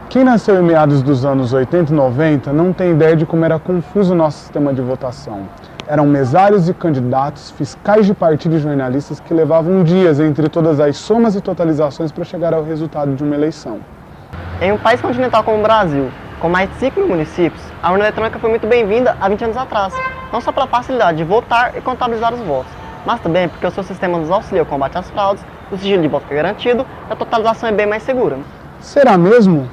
Quem nasceu em meados dos anos 80 e 90 não tem ideia de como era confuso o nosso sistema de votação. Eram mesários e candidatos, fiscais de partido e jornalistas que levavam dias entre todas as somas e totalizações para chegar ao resultado de uma eleição. Em um país continental como o Brasil, com mais de 5 mil municípios, a urna eletrônica foi muito bem-vinda há 20 anos atrás, não só pela facilidade de votar e contabilizar os votos, mas também porque o seu sistema nos auxilia ao combate às fraudes, o sigilo de voto é garantido e a totalização é bem mais segura. Será mesmo?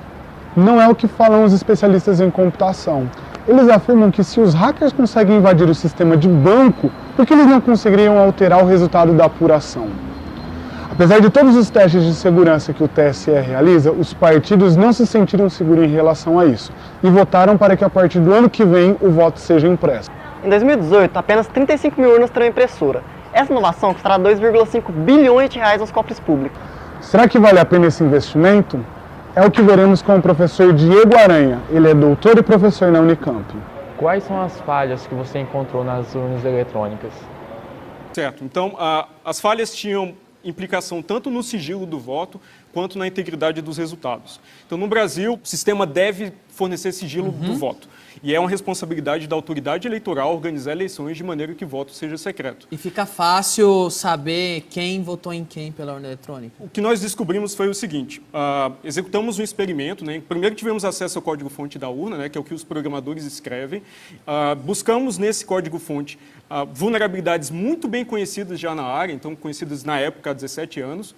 Não é o que falam os especialistas em computação. Eles afirmam que se os hackers conseguem invadir o sistema de banco, por que eles não conseguiriam alterar o resultado da apuração? Apesar de todos os testes de segurança que o TSE realiza, os partidos não se sentiram seguros em relação a isso e votaram para que a partir do ano que vem o voto seja impresso. Em 2018, apenas 35 mil urnas terão impressora. Essa inovação custará 2,5 bilhões de reais aos cofres públicos. Será que vale a pena esse investimento? É o que veremos com o professor Diego Aranha. Ele é doutor e professor na Unicamp. Quais são as falhas que você encontrou nas urnas eletrônicas? Certo. Então, as falhas tinham implicação tanto no sigilo do voto quanto na integridade dos resultados. Então, no Brasil, o sistema deve fornecer sigilo do voto. E é uma responsabilidade da autoridade eleitoral organizar eleições de maneira que o voto seja secreto. E fica fácil saber quem votou em quem pela urna eletrônica? O que nós descobrimos foi o seguinte, executamos um experimento, né? Primeiro tivemos acesso ao código-fonte da urna, né? Que é o que os programadores escrevem, buscamos nesse código-fonte vulnerabilidades muito bem conhecidas já na área, então conhecidas na época há 17 anos,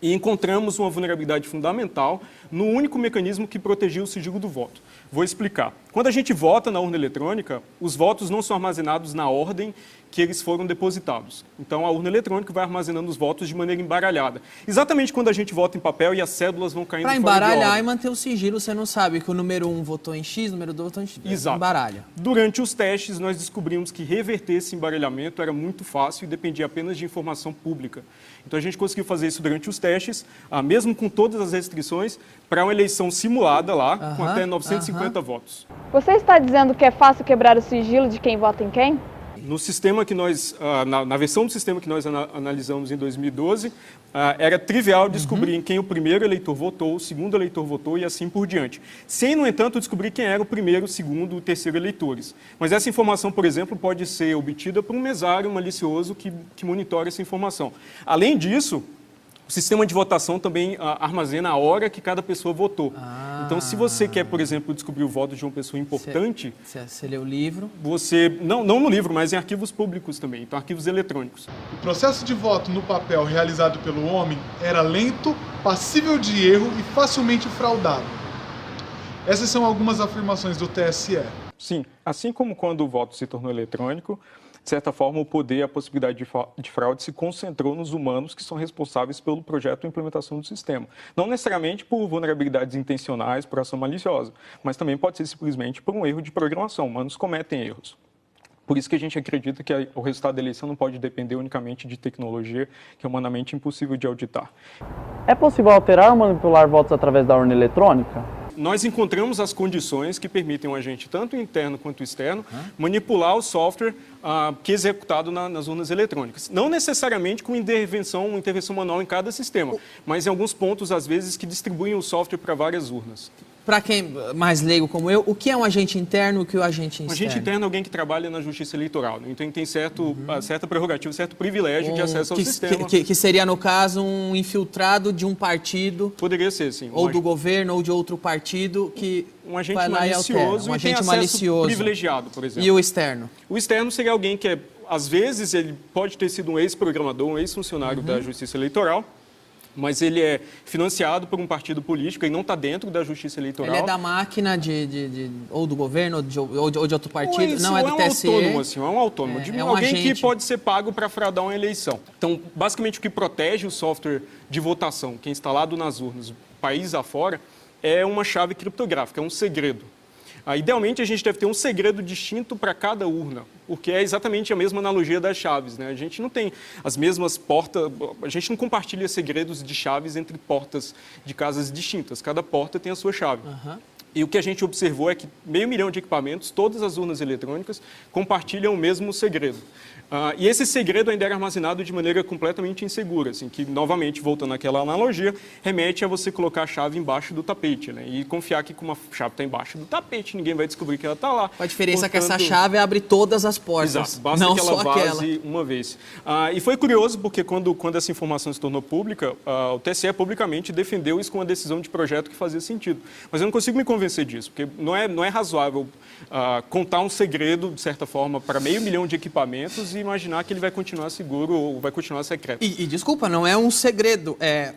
e encontramos uma vulnerabilidade fundamental no único mecanismo que protegia o sigilo do voto. Vou explicar. Quando a gente vota na urna eletrônica, os votos não são armazenados na ordem que eles foram depositados. Então, a urna eletrônica vai armazenando os votos de maneira embaralhada. Exatamente quando a gente vota em papel e as cédulas vão caindo fora de ordem. Para embaralhar e manter o sigilo, você não sabe que o número 1 votou em X, o número 2 votou em X. Exato. Embaralha. Durante os testes, nós descobrimos que reverter esse embaralhamento era muito fácil e dependia apenas de informação pública. Então, a gente conseguiu fazer isso durante os testes, mesmo com todas as restrições, para uma eleição simulada lá, com até 950 votos. Você está dizendo que é fácil quebrar o sigilo de quem vota em quem? No sistema que nós, na versão do sistema que nós analisamos em 2012, era trivial descobrir em quem o primeiro eleitor votou, o segundo eleitor votou e assim por diante. Sem, no entanto, descobrir quem era o primeiro, o segundo e o terceiro eleitores. Mas essa informação, por exemplo, pode ser obtida por um mesário malicioso que monitora essa informação. Além disso, o sistema de votação também armazena a hora que cada pessoa votou. Então, se você quer, por exemplo, descobrir o voto de uma pessoa importante... Você lê o livro? Você, não no livro, mas em arquivos públicos também, então arquivos eletrônicos. O processo de voto no papel realizado pelo homem era lento, passível de erro e facilmente fraudável. Essas são algumas afirmações do TSE. Sim, assim como quando o voto se tornou eletrônico, de certa forma, o poder e a possibilidade de fraude se concentrou nos humanos que são responsáveis pelo projeto e implementação do sistema. Não necessariamente por vulnerabilidades intencionais, por ação maliciosa, mas também pode ser simplesmente por um erro de programação. Humanos cometem erros. Por isso que a gente acredita que o resultado da eleição não pode depender unicamente de tecnologia, que é humanamente impossível de auditar. É possível alterar ou manipular votos através da urna eletrônica? Nós encontramos as condições que permitem um agente, tanto interno quanto externo, manipular o software que é executado nas urnas eletrônicas. Não necessariamente com uma intervenção manual em cada sistema, mas em alguns pontos, às vezes, que distribuem o software para várias urnas. Para quem mais leigo como eu, o que é um agente interno e o que é um agente externo? Um agente interno é alguém que trabalha na justiça eleitoral, né? Então ele tem certa prerrogativa, certo privilégio de acesso ao sistema. Que seria, no caso, um infiltrado de um partido. Poderia ser, sim. Ou do governo ou de outro partido que um agente vai lá e altera. malicioso Um e tem agente acesso malicioso. privilegiado, por exemplo. E o externo? O externo seria alguém que, às vezes, ele pode ter sido um ex-programador, um ex-funcionário da justiça eleitoral, mas ele é financiado por um partido político e não está dentro da justiça eleitoral. Ele é da máquina ou do governo ou de outro partido? Não, é do TSE? Autônomo, assim, é um autônomo. É um alguém agente que pode ser pago para fraudar uma eleição. Então, basicamente, o que protege o software de votação, que é instalado nas urnas, país afora, é uma chave criptográfica, é um segredo. Idealmente, a gente deve ter um segredo distinto para cada urna, porque é exatamente a mesma analogia das chaves, né? A gente não tem as mesmas portas, a gente não compartilha segredos de chaves entre portas de casas distintas. Cada porta tem a sua chave. E o que a gente observou é que 500 mil de equipamentos, todas as urnas eletrônicas, compartilham o mesmo segredo. E esse segredo ainda era armazenado de maneira completamente insegura, assim, que, novamente, voltando àquela analogia, remete a você colocar a chave embaixo do tapete, né? E confiar que, como a chave está embaixo do tapete, ninguém vai descobrir que ela está lá. A diferença é que essa chave abre todas as portas, exato, basta não que ela só vaze aquela. uma vez. E foi curioso, porque quando essa informação se tornou pública, o TSE publicamente defendeu isso com uma decisão de projeto que fazia sentido. Mas eu não consigo me convencer disso, porque não é razoável contar um segredo, de certa forma, para 500 mil de equipamentos e imaginar que ele vai continuar seguro ou vai continuar secreto. E desculpa, não é um segredo, é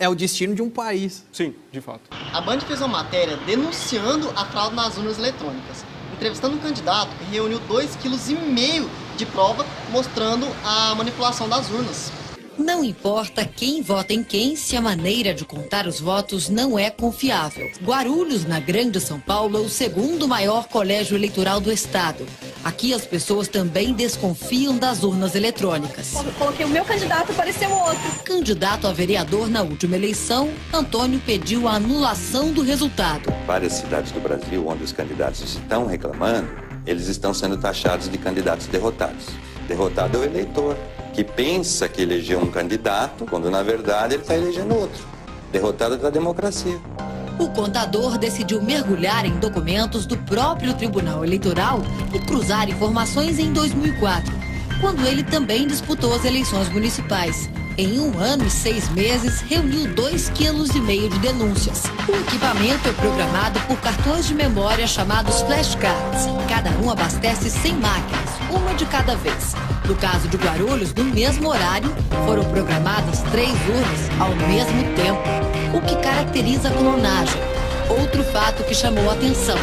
o destino de um país. Sim, de fato. A Band fez uma matéria denunciando a fraude nas urnas eletrônicas, entrevistando um candidato que reuniu 2,5 kg de prova mostrando a manipulação das urnas. Não importa quem vota em quem, se a maneira de contar os votos não é confiável. Guarulhos, na Grande São Paulo, é o segundo maior colégio eleitoral do estado. Aqui as pessoas também desconfiam das urnas eletrônicas. Coloquei o meu candidato, apareceu outro. Candidato a vereador na última eleição, Antônio pediu a anulação do resultado. Várias cidades do Brasil onde os candidatos estão reclamando, eles estão sendo taxados de candidatos derrotados. Derrotado é o eleitor, que pensa que elegeu um candidato, quando na verdade ele está elegendo outro. Derrotado da democracia. O contador decidiu mergulhar em documentos do próprio Tribunal Eleitoral e cruzar informações em 2004, quando ele também disputou as eleições municipais. Em 1 ano e 6 meses, reuniu 2,5 kg de denúncias. O equipamento é programado por cartões de memória chamados flashcards. Cada um abastece 100 máquinas, uma de cada vez. No caso de Guarulhos, no mesmo horário, foram programadas 3 urnas ao mesmo tempo, o que caracteriza a clonagem. Outro fato que chamou a atenção: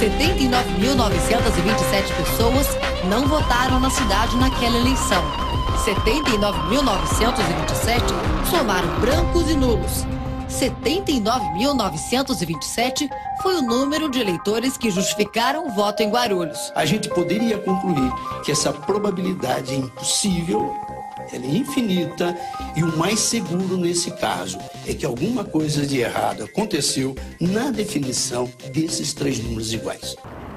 79.927 pessoas não votaram na cidade naquela eleição. 79.927 somaram brancos e nulos. 79.927 foi o número de eleitores que justificaram o voto em Guarulhos. A gente poderia concluir que essa probabilidade é impossível, ela é infinita, e o mais seguro nesse caso é que alguma coisa de errado aconteceu na definição desses 3 números iguais.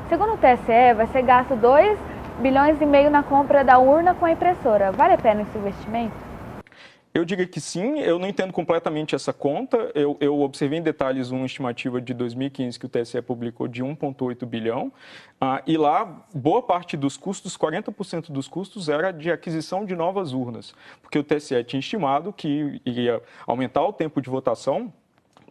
Segundo o TSE, vai ser gasto 2,5 bilhões na compra da urna com a impressora. Vale a pena esse investimento? Eu diria que sim, eu não entendo completamente essa conta. Eu observei em detalhes uma estimativa de 2015 que o TSE publicou de 1,8 bilhão. E lá, boa parte dos custos, 40% dos custos, era de aquisição de novas urnas. Porque o TSE tinha estimado que iria aumentar o tempo de votação.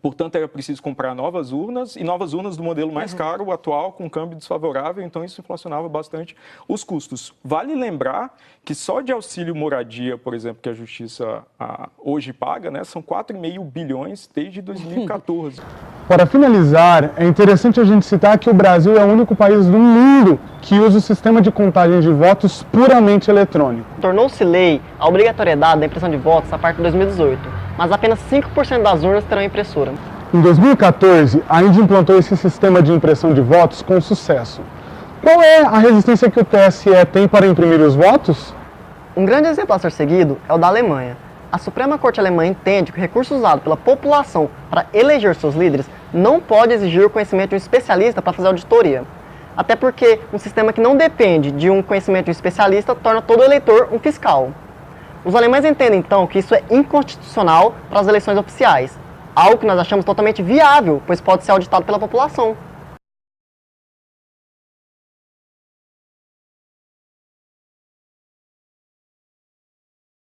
Portanto, era preciso comprar novas urnas, e novas urnas do modelo mais caro, o atual, com câmbio desfavorável, então isso inflacionava bastante os custos. Vale lembrar que só de auxílio moradia, por exemplo, que a Justiça hoje paga, né, são 4,5 bilhões desde 2014. Para finalizar, é interessante a gente citar que o Brasil é o único país do mundo que usa o sistema de contagem de votos puramente eletrônico. Tornou-se lei a obrigatoriedade da impressão de votos a partir de 2018. Mas apenas 5% das urnas terão impressora. Em 2014, a Índia implantou esse sistema de impressão de votos com sucesso. Qual é a resistência que o TSE tem para imprimir os votos? Um grande exemplo a ser seguido é o da Alemanha. A Suprema Corte Alemã entende que o recurso usado pela população para eleger seus líderes não pode exigir o conhecimento de um especialista para fazer auditoria. Até porque um sistema que não depende de um conhecimento de um especialista torna todo eleitor um fiscal. Os alemães entendem, então, que isso é inconstitucional para as eleições oficiais, algo que nós achamos totalmente viável, pois pode ser auditado pela população.